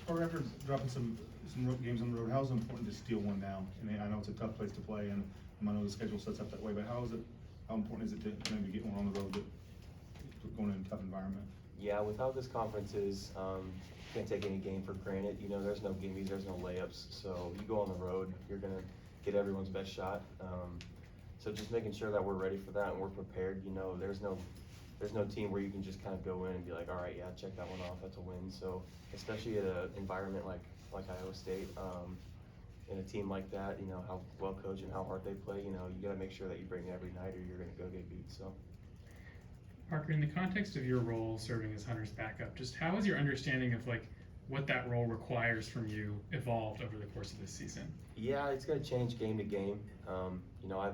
Or after dropping some games on the road, how is it important to steal one now? And I know it's a tough place to play, and I know the schedule sets up that way, but how important is it to maybe get one on the road going in a tough environment? Yeah, with how this conference is, can't take any game for granted. You know, there's no gimmies, there's no layups. So you go on the road, you're gonna get everyone's best shot. So just making sure that we're ready for that and we're prepared. You know, there's no team where you can just kind of go in and be like, all right, yeah, check that one off, that's a win. So especially at an environment like Iowa State, in a team like that, you know, how well coached and how hard they play, you know, you gotta make sure that you bring it every night or you're gonna go get beat. So. Parker, in the context of your role serving as Hunter's backup, just how has your understanding of like what that role requires from you evolved over the course of this season? Yeah, it's gonna change game to game. You know, I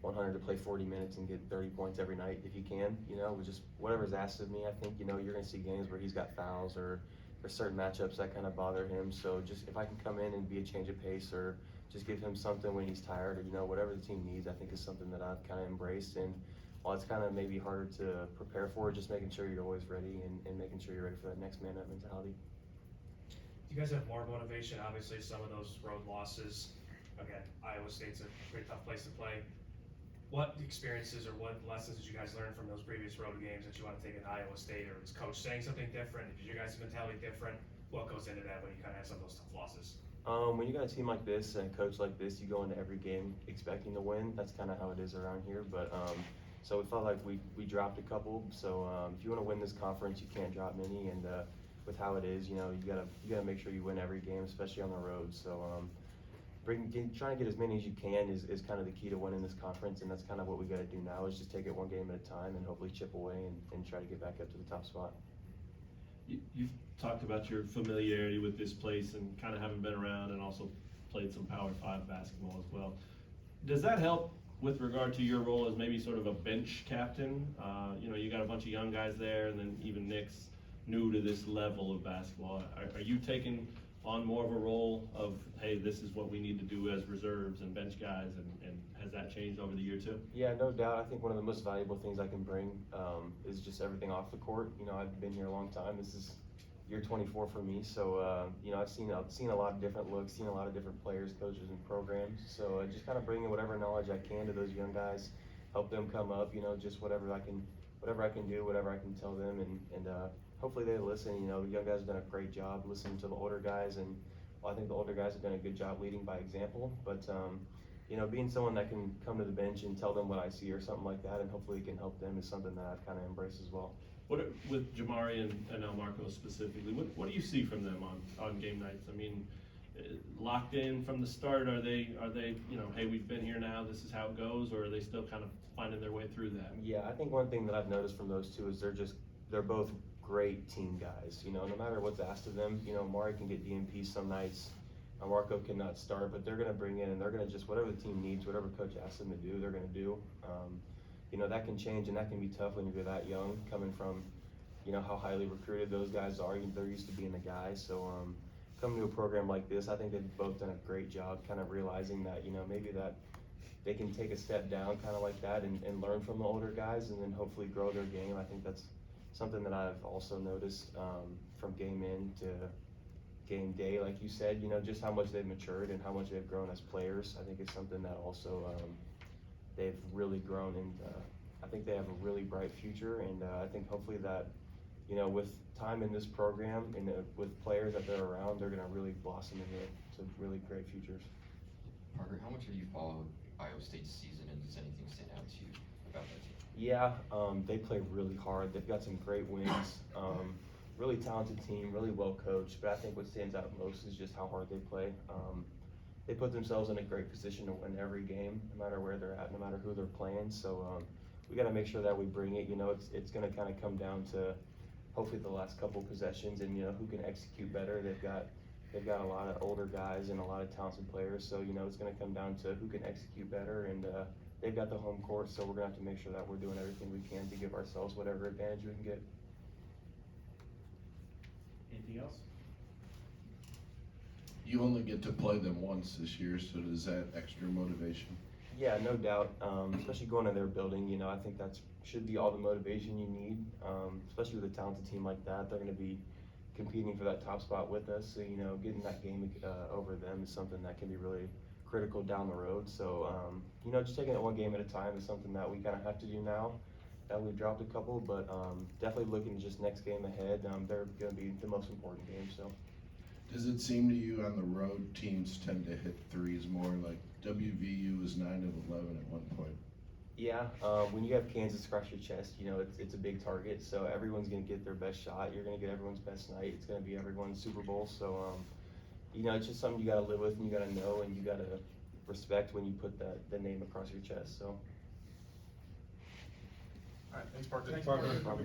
want Hunter to play 40 minutes and get 30 points every night if he can. You know, with just whatever's asked of me. I think, you know, you're gonna see games where he's got fouls or there's certain matchups that kind of bother him. So just if I can come in and be a change of pace or just give him something when he's tired or, you know, whatever the team needs, I think is something that I've kind of embraced. And while it's kind of maybe harder to prepare for, just making sure you're always ready and making sure you're ready for that next man up mentality. You guys have more motivation. Obviously, some of those road losses, again, Iowa State's a pretty tough place to play. What experiences or what lessons did you guys learn from those previous road games that you want to take in Iowa State? Or is coach saying something different? Is your guys' mentality different? What goes into that when you kind of have some of those tough losses? When you got a team like this and a coach like this, you go into every game expecting to win. That's kind of how it is around here. But so we felt like we dropped a couple. So if you want to win this conference, you can't drop many. And with how it is, you know, you gotta make sure you win every game, especially on the road. So trying to get as many as you can is kind of the key to winning this conference, and that's kind of what we got to do now is just take it one game at a time and hopefully chip away and try to get back up to the top spot. You've talked about your familiarity with this place and kind of having been around and also played some Power 5 basketball as well. Does that help with regard to your role as maybe sort of a bench captain? You know, you got a bunch of young guys there, and then even Nick's new to this level of basketball. Are you taking on more of a role of, hey, this is what we need to do as reserves and bench guys, and has that changed over the year too? Yeah, no doubt. I think one of the most valuable things I can bring is just everything off the court. You know, I've been here a long time. This is year 24 for me, so you know, I've seen a lot of different looks, seen a lot of different players, coaches, and programs. So just kind of bringing whatever knowledge I can to those young guys, help them come up. You know, just whatever I can do, whatever I can tell them, and hopefully they listen. You know, the young guys have done a great job listening to the older guys, and well, I think the older guys have done a good job leading by example. But you know, being someone that can come to the bench and tell them what I see or something like that, and hopefully it can help them is something that I've kind of embraced as well. With Jamari and El Marco specifically, what do you see from them on game nights? I mean, locked in from the start? Are they you know, hey, we've been here now, this is how it goes, or are they still kind of finding their way through that? Yeah, I think one thing that I've noticed from those two is they're both great team guys. You know, no matter what's asked of them, you know, Mari can get DNP some nights, Marco cannot start, but they're going to bring in and they're going to just whatever the team needs, whatever coach asks them to do, they're going to do. You know, that can change and that can be tough when you're that young, coming from, you know, how highly recruited those guys are. They're used to being the guys. So coming to a program like this, I think they've both done a great job kind of realizing that, you know, maybe that they can take a step down kind of like that and learn from the older guys and then hopefully grow their game. I think that's something that I've also noticed from game in to game day, like you said, you know, just how much they've matured and how much they've grown as players. I think is something that also they've really grown, and I think they have a really bright future. And I think hopefully that, you know, with time in this program and with players that they're around, they're going to really blossom into some really great futures. Parker, how much have you followed Iowa State's season, and does anything stand out to you about that team? Yeah, they play really hard. They've got some great wins. Really talented team, really well coached. But I think what stands out most is just how hard they play. They put themselves in a great position to win every game, no matter where they're at, no matter who they're playing. So we got to make sure that we bring it. You know, it's going to kind of come down to hopefully the last couple possessions, and you know who can execute better. They've got a lot of older guys and a lot of talented players. So you know it's going to come down to who can execute better, and they've got the home court. So we're going to have to make sure that we're doing everything we can to give ourselves whatever advantage we can get. Anything else? You only get to play them once this year, so does that extra motivation? Yeah, no doubt. Especially going to their building, you know, I think that should be all the motivation you need. Especially with a talented team like that, they're going to be competing for that top spot with us. So, you know, getting that game over them is something that can be really critical down the road. So, you know, just taking it one game at a time is something that we kind of have to do now that we've dropped a couple, but definitely looking just next game ahead. They're going to be the most important game. So. Does it seem to you on the road, teams tend to hit threes more, like WVU was 9 of 11 at one point? Yeah, when you have Kansas across your chest, you know, it's a big target, so everyone's going to get their best shot. You're going to get everyone's best night. It's going to be everyone's Super Bowl. So, you know, it's just something you got to live with and you got to know and you got to respect when you put the name across your chest. So. All right, thanks, Parker. Thanks, Parker.